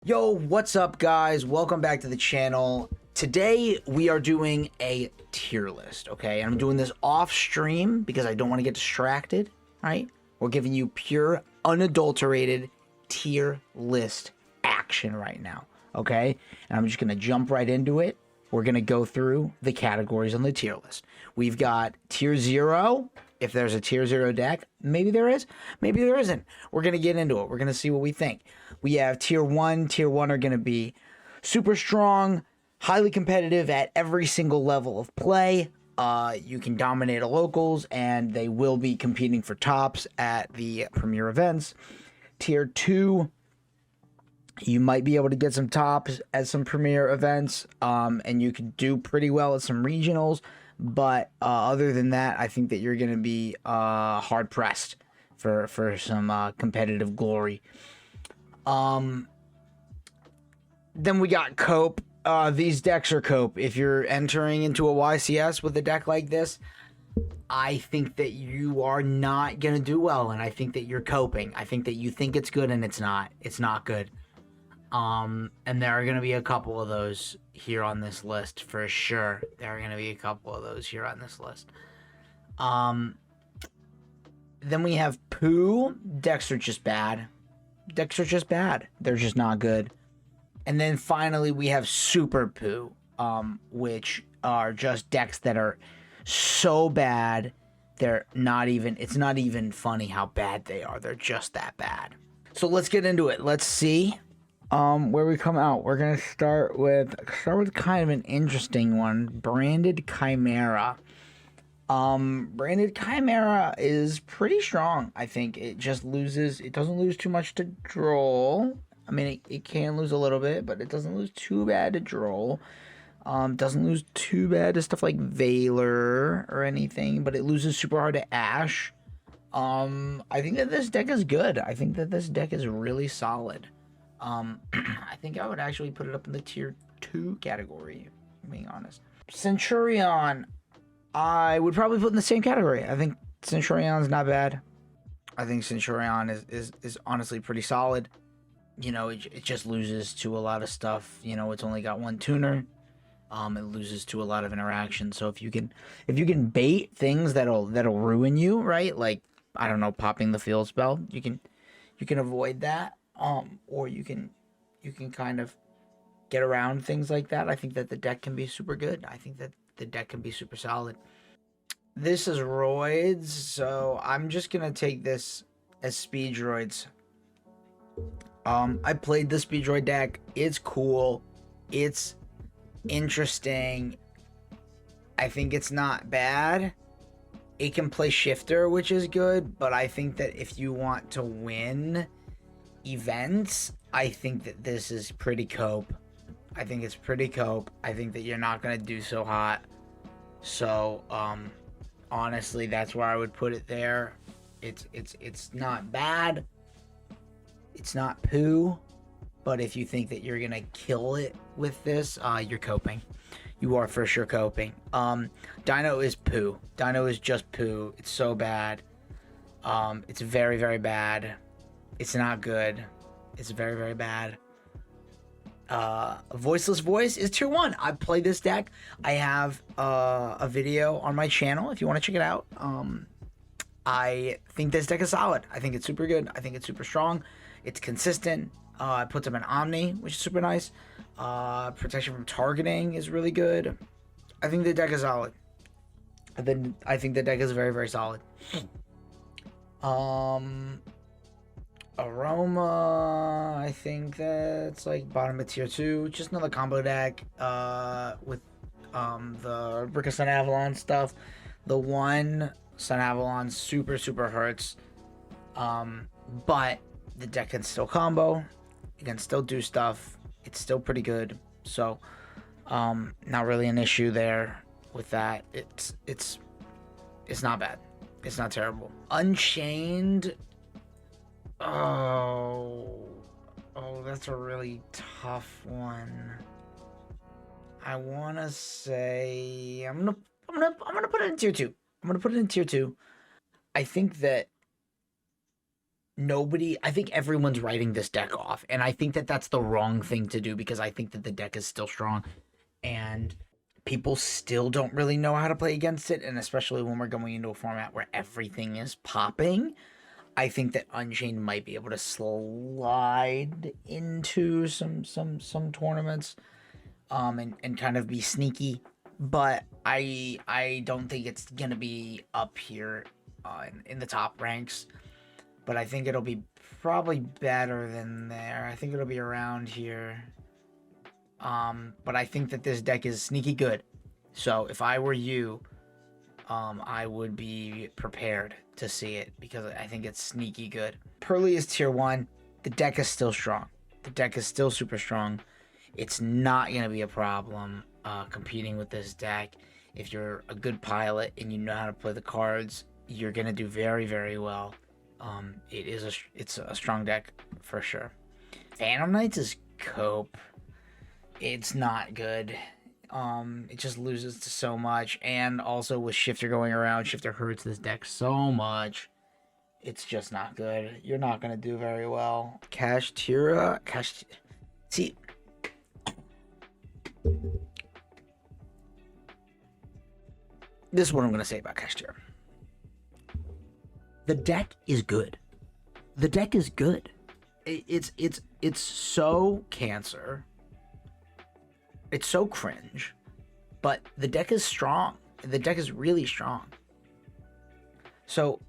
Yo, what's up guys? Welcome back to the channel. Today we are doing a tier list, okay? And I'm doing this off stream because I don't want to get distracted, right? We're giving you pure, unadulterated tier list action right now, okay? And I'm just going to jump right into it. We're going to go through the categories on the tier list. We've got tier 0. If there's a tier 0 deck, maybe there is, maybe there isn't. We're going to get into it. We're going to see what we think. We have tier 1. Tier 1 are going to be super strong, highly competitive at every single level of play. You can dominate a locals, and they will be competing for tops at the premier events. Tier 2, you might be able to get some tops at some premier events, and you can do pretty well at some regionals. But other than that, I think that you're going to be hard pressed for some competitive glory. Then we got Cope. These decks are Cope. If you're entering into a YCS with a deck like this, I think that you are not going to do well, and I think that you're coping. I think that you think it's good, and it's not. It's not good. And there are going to be a couple of those here on this list for sure. There are going to be a couple of those here on this list. Then we have Poo. Decks are just bad. Decks are just bad. They're just not good. And then finally we have Super Poo, which are just decks that are so bad. They're not even, it's not even funny how bad they are. They're just that bad. So let's get into it. Let's see where we come out. We're gonna start with kind of an interesting one. Branded Chimera. Branded Chimera is pretty strong. I think it just loses. It doesn't lose too much to draw. I mean, it can lose a little bit, but it doesn't lose too bad to draw. Doesn't lose too bad to stuff like Valor or anything, but it loses super hard to Ash. I think that this deck is good. I think that this deck is really solid. I think I would actually put it up in the tier 2 category, being honest. Centurion, I would probably put in the same category. I think Centurion's not bad. I think Centurion is honestly pretty solid. You know, it just loses to a lot of stuff. You know, it's only got one tuner. It loses to a lot of interaction. So if you can bait things that'll ruin you, right? Like, I don't know, popping the field spell, you can avoid that. Or you can kind of get around things like that. I think that the deck can be super good. I think that the deck can be super solid. This is Roids, so I'm just gonna take this as Speed Droids. I played the Speed Droid deck. It's cool. It's interesting. I think it's not bad. It can play Shifter, which is good, but I think that if you want to win events, I think that this is pretty Cope. I think it's pretty Cope. I think that you're not gonna do so hot. So honestly, that's where I would put it there. It's not bad. It's not poo, but if you think that you're gonna kill it with this, you're coping. You are for sure coping. Dino is poo. Dino is just poo. It's so bad. It's very, very bad. It's not good. It's very, very bad. Voiceless Voice is tier 1. I play this deck. I have a video on my channel if you want to check it out. I think this deck is solid. I think it's super good. I think it's super strong. It's consistent. It puts up an Omni, which is super nice. Protection from targeting is really good. I think the deck is solid. I think the deck is very, very solid. Aroma, I think that's like bottom of tier 2. Just another combo deck with the Brick of Sun Avalon stuff. The one Sun Avalon super hurts, but the deck can still combo. It can still do stuff. It's still pretty good. So not really an issue there with that. It's not bad. It's not terrible. Unchained. Oh, that's a really tough one. I want to say I'm gonna put it in tier 2. I'm gonna put it in tier 2. I think that I think everyone's writing this deck off, and I think that that's the wrong thing to do because I think that the deck is still strong, and people still don't really know how to play against it, and especially when we're going into a format where everything is popping, I think that Unchained might be able to slide into some tournaments, and kind of be sneaky, but I don't think it's gonna be up here in the top ranks. But I think it'll be probably better than there. I think it'll be around here. But I think that this deck is sneaky good. So if I were you, I would be prepared to see it because I think it's sneaky good. Pearly is tier 1. The deck is still strong. The deck is still super strong. It's not going to be a problem competing with this deck. If you're a good pilot and you know how to play the cards, you're going to do very, very well. It's a strong deck for sure. Phantom Knights is cope. It's not good. It just loses to so much, and also with Shifter going around, Shifter hurts this deck so much. It's just not good. You're not gonna do very well. See, this is what I'm gonna say about Kashtira. The deck is good. The deck is good. It's so cancer. It's so cringe. But the deck is strong. The deck is really strong. So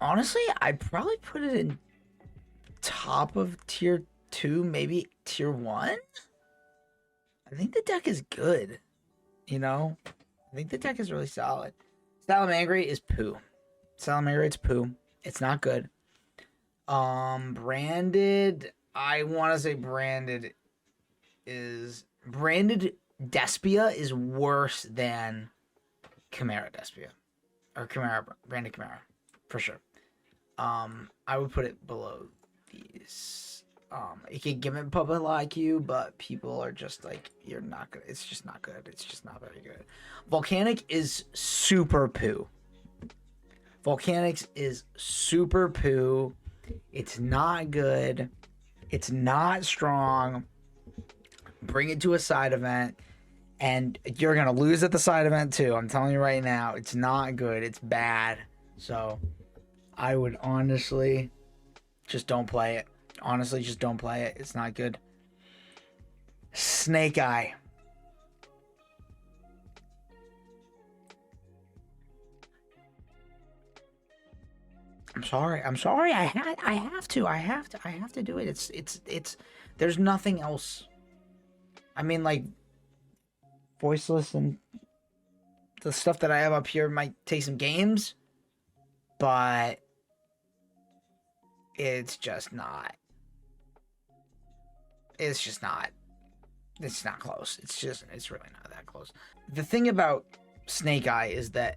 honestly, I'd probably put it in top of tier 2, maybe tier 1. I think the deck is good. You know? I think the deck is really solid. Salamangreat is poo. Salamangreat's poo. It's not good. Branded, I want to say branded Despia is worse than Chimera Despia. Or branded Chimera. For sure. I would put it below these. It can give it public IQ, but people are just like, you're not good. It's just not good. It's just not very good. Volcanic is super poo. Volcanics is super poo. It's not good. It's not strong. Bring it to a side event, and you're going to lose at the side event too. I'm telling you right now, it's not good. It's bad. So I would honestly just don't play it. Honestly, just don't play it. It's not good. Snake Eye. I'm sorry. I have to do it. It's there's nothing else. I mean, like, Voiceless and the stuff that I have up here might take some games, but it's just not. It's not close. It's really not that close. The thing about Snake Eye is that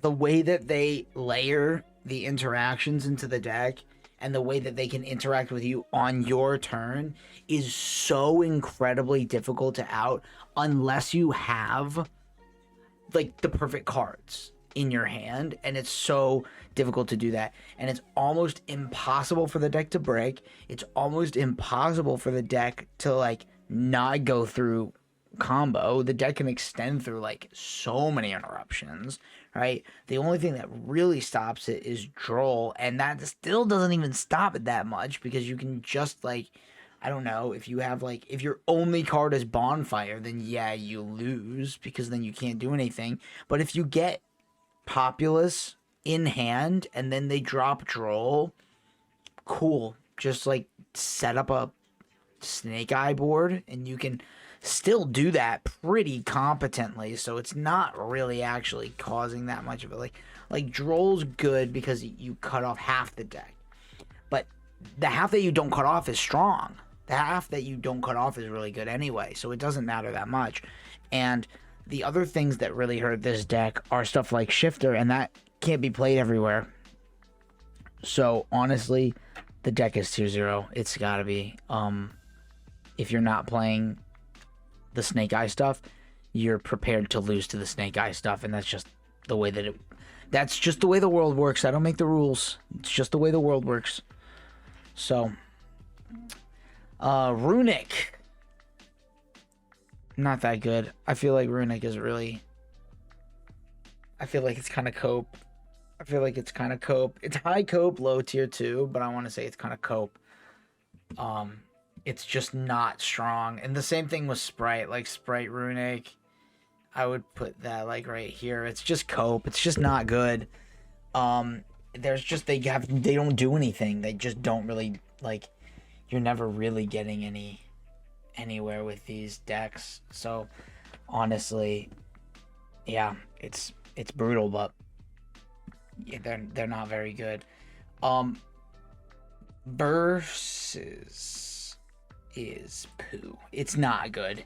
the way that they layer the interactions into the deck and the way that they can interact with you on your turn is so incredibly difficult to out unless you have like the perfect cards in your hand, and it's so difficult to do that, and it's almost impossible for the deck to break. It's almost impossible for the deck to like not go through combo. The deck can extend through like so many interruptions, right? The only thing that really stops it is Droll, and that still doesn't even stop it that much because you can just like, I don't know, if you have like, if your only card is Bonfire, then yeah, you lose because then you can't do anything. But if you get Populous in hand and then they drop Droll, cool. Just like set up a Snake Eye board and you can still do that pretty competently, so it's not really actually causing that much of it. Like Droll's good because you cut off half the deck, but the half that you don't cut off is strong. The half that you don't cut off is really good anyway, so it doesn't matter that much. And the other things that really hurt this deck are stuff like Shifter, and that can't be played everywhere. So honestly, the deck is tier 0. It's gotta be. If you're not playing the Snake Eye stuff, you're prepared to lose to the Snake Eye stuff, and that's just the way that it That's just the way the world works. I don't make the rules. It's just the way the world works. So, Runic. Not that good. I feel like Runic is really... I feel like it's kind of cope. It's high cope, low tier 2, but I want to say it's kind of cope. It's just not strong. And the same thing with Sprite. Like, Sprite Runic, I would put that, like, right here. It's just cope. It's just not good. There's just... They don't do anything. They just don't really... Like, you're never really getting anywhere with these decks. So, honestly, yeah, it's brutal, but yeah, they're not very good. Versus is poo. It's not good.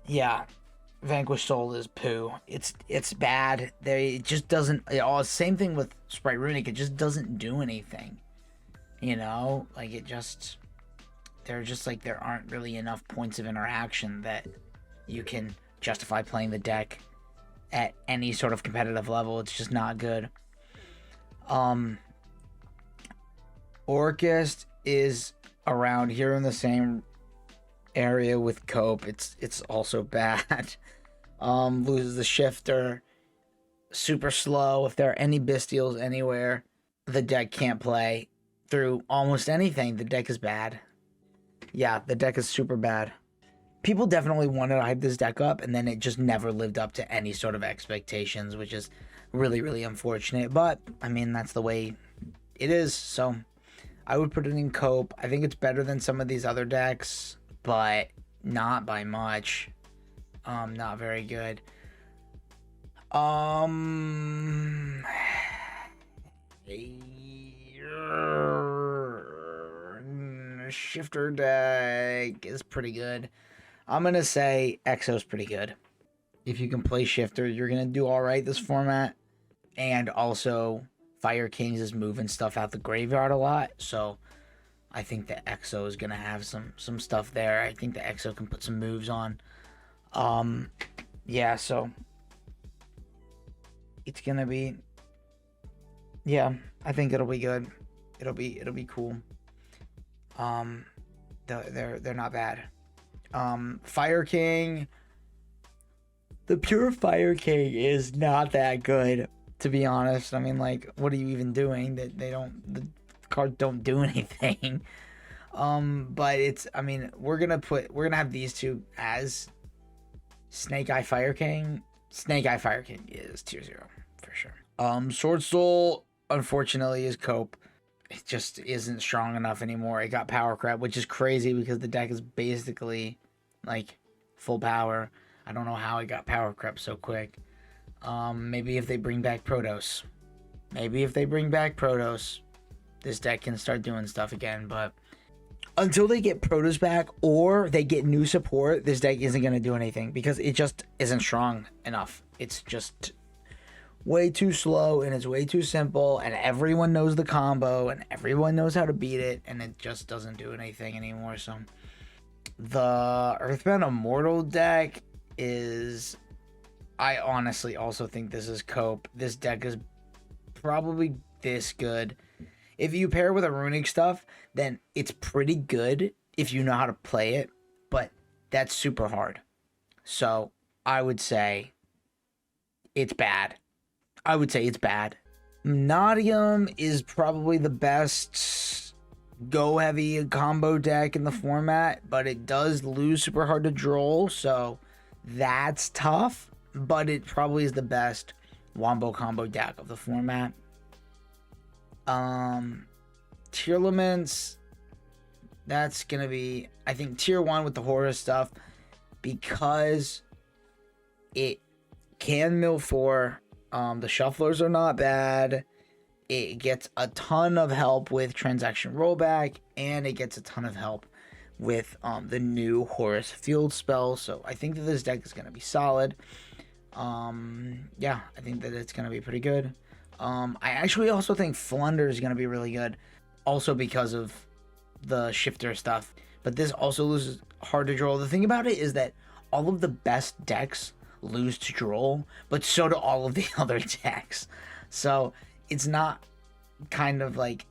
Yeah, Vanquish Soul is poo. It's bad. It just doesn't. Same thing with Sprite Runic. It just doesn't do anything. You know, like it just. They're just like there aren't really enough points of interaction that you can justify playing the deck at any sort of competitive level. It's just not good. Orchest is around here in the same area with Cope. It's also bad. Loses the shifter. Super slow. If there are any Bestials anywhere, the deck can't play through almost anything. The deck is bad. Yeah, the deck is super bad. People definitely wanted to hype this deck up, and then it just never lived up to any sort of expectations, which is really, really unfortunate. But, I mean, that's the way it is. So, I would put it in Cope. I think it's better than some of these other decks, but not by much. Not very good. Shifter deck is pretty good. I'm gonna say Exo's pretty good. If you can play Shifter, you're gonna do all right this format. And also, Fire Kings is moving stuff out the graveyard a lot, so I think the Exo is gonna have some stuff there. I think the Exo can put some moves on. Yeah, so it's gonna be. Yeah, I think it'll be good. It'll be cool. They're not bad. Fire King. The pure Fire King is not that good, to be honest. I mean, like, what are you even doing? The cards don't do anything. But it's, I mean, we're gonna have these two as Snake Eye Fire King. Snake Eye Fire King is tier 0 for sure. Sword Soul, unfortunately, is Cope. It just isn't strong enough anymore. It got power crap, which is crazy because the deck is basically like full power. I don't know how it got power crap so quick. Maybe if they bring back Protos. This deck can start doing stuff again. But until they get Protos back or they get new support, this deck isn't going to do anything because it just isn't strong enough. It's just way too slow and it's way too simple and everyone knows the combo and everyone knows how to beat it and it just doesn't do anything anymore. So the Earthbound Immortal deck is, I honestly also think this is Cope. This deck is probably this good. If you pair with a runic stuff, then it's pretty good if you know how to play it, but that's super hard. So I would say it's bad. Nadium is probably the best go-heavy combo deck in the format, but it does lose super hard to draw, so that's tough, but it probably is the best wombo combo deck of the format. Tier Laments, that's gonna be, I think, tier 1 with the horror stuff, because it can mill 4. The shufflers are not bad. It gets a ton of help with transaction rollback, and it gets a ton of help with the new Horus Field spell. So I think that this deck is going to be solid. Yeah, I think that it's going to be pretty good. I actually also think Flunder is going to be really good, also because of the shifter stuff. But this also loses hard to draw. The thing about it is that all of the best decks lose to draw, but so do all of the other decks. So it's not kind of like,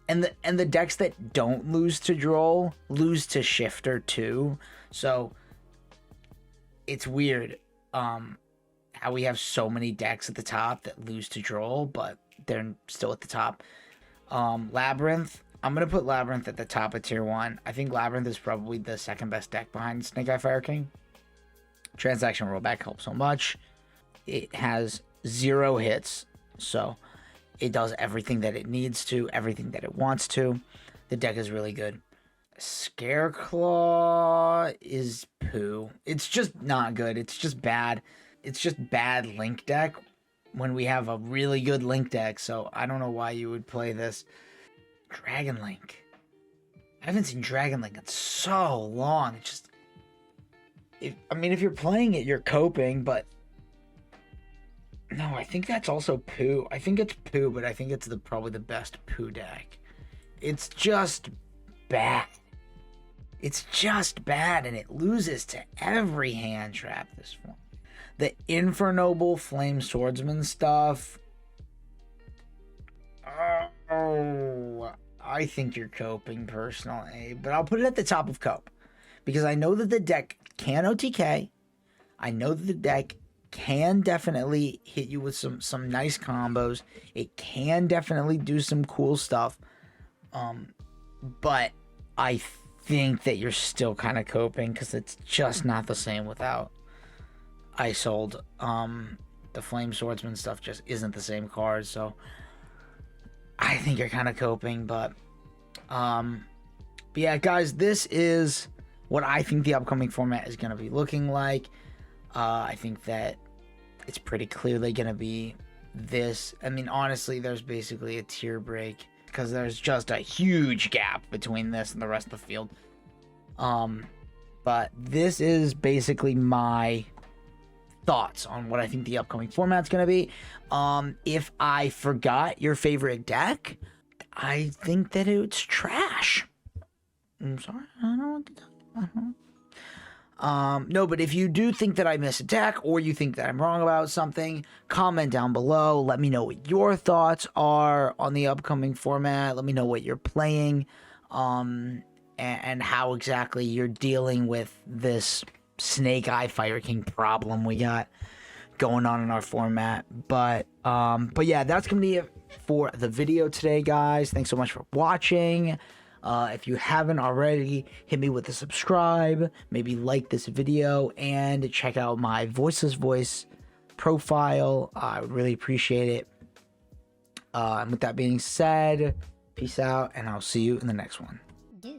and the decks that don't lose to Droll lose to Shifter too. So it's weird how we have so many decks at the top that lose to Droll, but they're still at the top. Labyrinth, I'm gonna put Labyrinth at the top of tier 1. I think Labyrinth is probably the second best deck behind Snake Eye Fire King. Transaction rollback helps so much. It has 0 hits, so it does everything that it needs to, everything that it wants to. The deck is really good. Scareclaw is poo. It's just not good. It's just bad. It's just bad Link deck when we have a really good Link deck, so I don't know why you would play this. Dragon Link. I haven't seen Dragon Link in so long. It's just... I mean, if you're playing it, you're coping, but... No, I think that's also poo. I think it's poo, but I think it's probably the best poo deck. It's just bad. It's just bad, and it loses to every hand trap this one. The Infernoble Flame Swordsman stuff. Oh, I think you're coping personally, but I'll put it at the top of cope because I know that the deck can OTK. I know that the deck can definitely hit you with some nice combos. It can definitely do some cool stuff. But I think that you're still kind of coping because it's just not the same without Isold. The Flame Swordsman stuff just isn't the same card, so I think you're kind of coping, but yeah, guys, this is what I think the upcoming format is going to be looking like. I think that it's pretty clearly going to be this. I mean, honestly, there's basically a tier break because there's just a huge gap between this and the rest of the field. But this is basically my thoughts on what I think the upcoming format's going to be. If I forgot your favorite deck, I think that it's trash. I'm sorry, I don't know what to tell you. No, but if you do think that I missed a deck or you think that I'm wrong about something, comment down below. Let me know what your thoughts are on the upcoming format. Let me know what you're playing, and how exactly you're dealing with this Snake Eye Fire King problem we got going on in our format. But yeah, that's gonna be it for the video today, guys. Thanks so much for watching. If you haven't already, hit me with a subscribe, maybe like this video, and check out my Voiceless Voice profile. I would really appreciate it. And with that being said, peace out, and I'll see you in the next one. Do